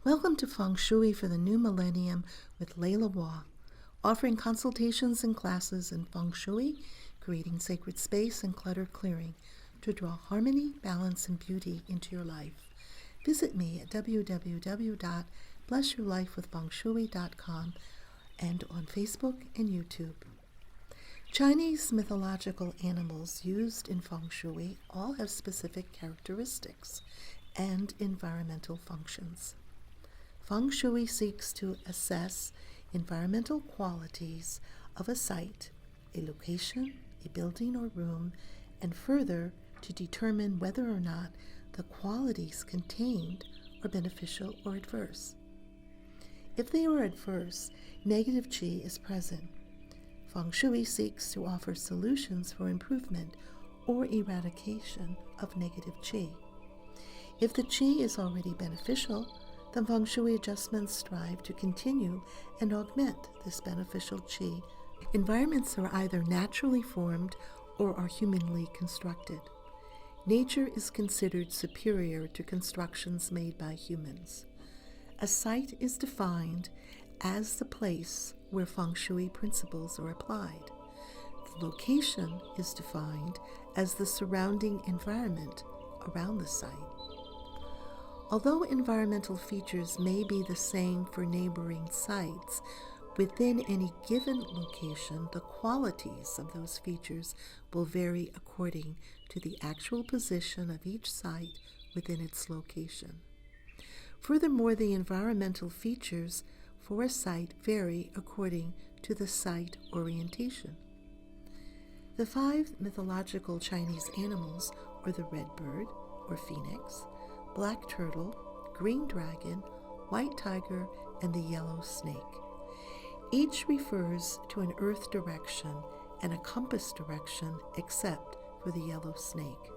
Welcome to Feng Shui for the new millennium with Laila, offering consultations and classes in Feng Shui, creating sacred space and clutter clearing to draw harmony, balance, and beauty into your life. Visit me at www.blessyourlifewithfengshui.com and on Facebook and YouTube. Chinese mythological animals used in Feng Shui all have specific characteristics and environmental functions. Feng Shui seeks to assess environmental qualities of a site, a location, a building or room, and further to determine whether or not the qualities contained are beneficial or adverse. If they are adverse, negative qi is present. Feng Shui seeks to offer solutions for improvement or eradication of negative qi. If the qi is already beneficial, then Feng Shui adjustments strive to continue and augment this beneficial qi. Environments are either naturally formed or are humanly constructed. Nature is considered superior to constructions made by humans. A site is defined as the place where Feng Shui principles are applied. The location is defined as the surrounding environment around the site. Although environmental features may be the same for neighboring sites, within any given location, the qualities of those features will vary according to the actual position of each site within its location. Furthermore, the environmental features for a site vary according to the site orientation. The 5 mythological Chinese animals are the red bird or phoenix, black turtle, green dragon, white tiger, and the yellow snake. Each refers to an earth direction and a compass direction except for the yellow snake.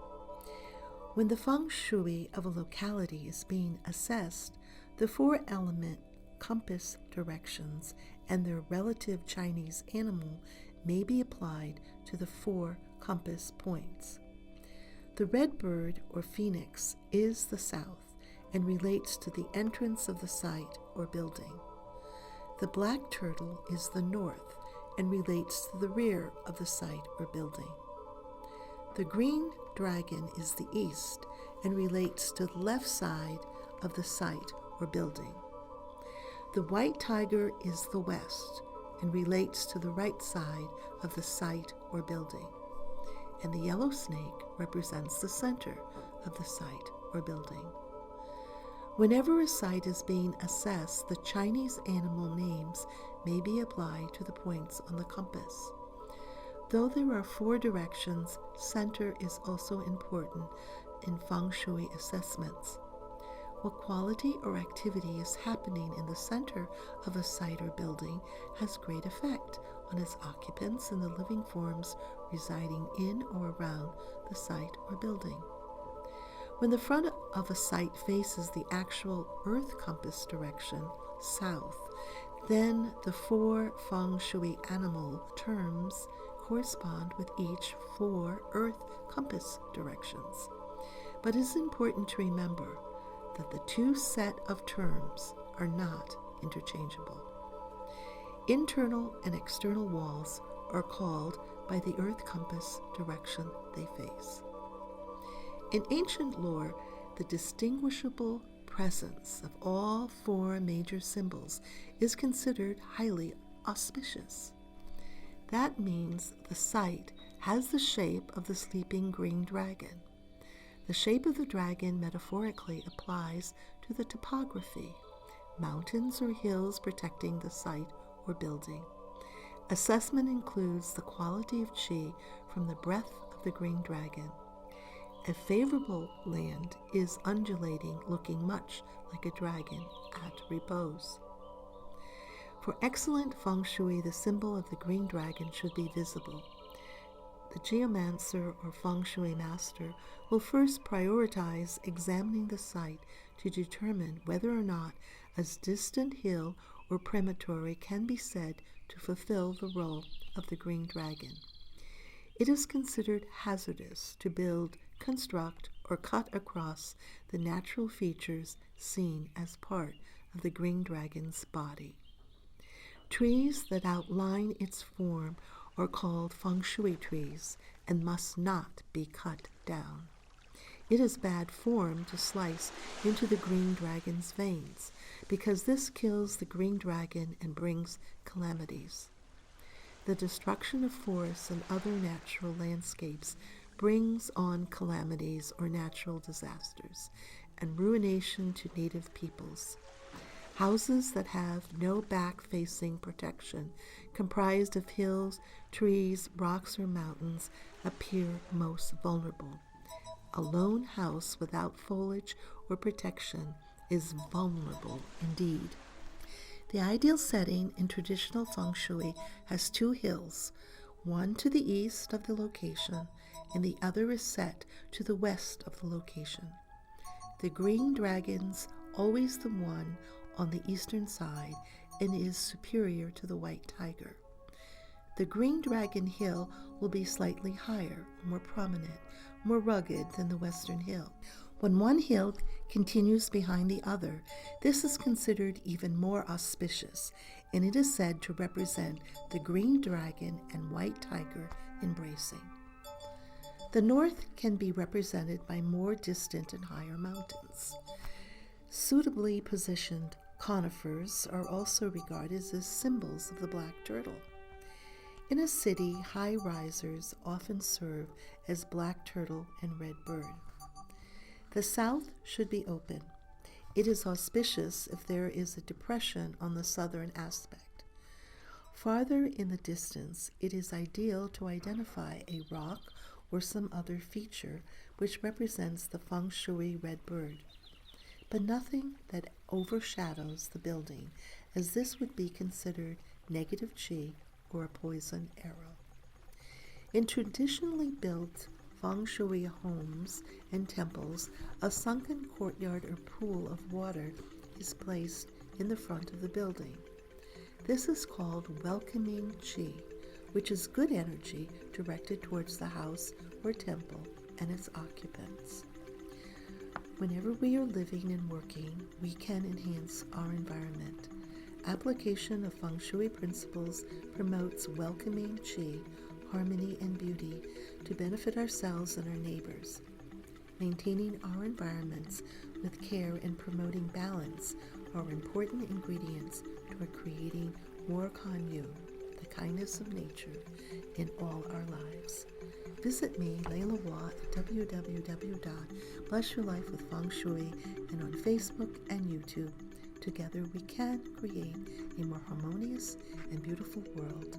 When the Feng Shui of a locality is being assessed, the 4-element compass directions and their relative Chinese animal may be applied to the 4 compass points. The red bird or phoenix is the south and relates to the entrance of the site or building. The black turtle is the north and relates to the rear of the site or building. The green dragon is the east and relates to the left side of the site or building. The white tiger is the west and relates to the right side of the site or building. And the yellow snake represents the center of the site or building. Whenever a site is being assessed, the Chinese animal names may be applied to the points on the compass. Though there are 4 directions, center is also important in Feng Shui assessments. What quality or activity is happening in the center of a site or building has great effect on its occupants and the living forms residing in or around the site or building. When the front of a site faces the actual earth compass direction, south, then the 4 Feng Shui animal terms correspond with each 4 earth compass directions. But it is important to remember that the 2 set of terms are not interchangeable. Internal and external walls are called by the earth compass direction they face. In ancient lore, the distinguishable presence of all 4 major symbols is considered highly auspicious. That means the site has the shape of the sleeping green dragon. The shape of the dragon metaphorically applies to the topography, mountains or hills protecting the site or building. Assessment includes the quality of qi from the breath of the green dragon. A favorable land is undulating, looking much like a dragon at repose. For excellent Feng Shui, the symbol of the green dragon should be visible. The geomancer or Feng Shui master will first prioritize examining the site to determine whether or not a distant hill or promontory can be said to fulfill the role of the green dragon. It is considered hazardous to build, construct, or cut across the natural features seen as part of the green dragon's body. Trees that outline its form are called Feng Shui trees and must not be cut down. It is bad form to slice into the green dragon's veins, because this kills the green dragon and brings calamities. The destruction of forests and other natural landscapes brings on calamities or natural disasters and ruination to native peoples. Houses that have no back-facing protection, comprised of hills, trees, rocks, or mountains, appear most vulnerable. A lone house without foliage or protection is vulnerable indeed. The ideal setting in traditional Feng Shui has two hills, one to the east of the location, and the other is set to the west of the location. The green dragon's always the one on the eastern side and is superior to the white tiger. The green dragon hill will be slightly higher, more prominent, more rugged than the western hill. When one hill continues behind the other, this is considered even more auspicious, and it is said to represent the green dragon and white tiger embracing. The north can be represented by more distant and higher mountains. Suitably positioned conifers are also regarded as symbols of the black turtle. In a city, high risers often serve as black turtle and red bird. The south should be open. It is auspicious if there is a depression on the southern aspect. Farther in the distance, it is ideal to identify a rock or some other feature which represents the Feng Shui red bird, but nothing that overshadows the building, as this would be considered negative qi or a poison arrow. In traditionally built Feng Shui homes and temples, a sunken courtyard or pool of water is placed in the front of the building. This is called welcoming qi, which is good energy directed towards the house or temple and its occupants. Whenever we are living and working, we can enhance our environment. Application of Feng Shui principles promotes welcoming qi, harmony, and beauty to benefit ourselves and our neighbors. Maintaining our environments with care and promoting balance are important ingredients toward creating more kanyu, the kindness of nature, in all our lives. Visit me, Laila at www.blessyourlifewithfengshui and on Facebook and YouTube. Together we can create a more harmonious and beautiful world.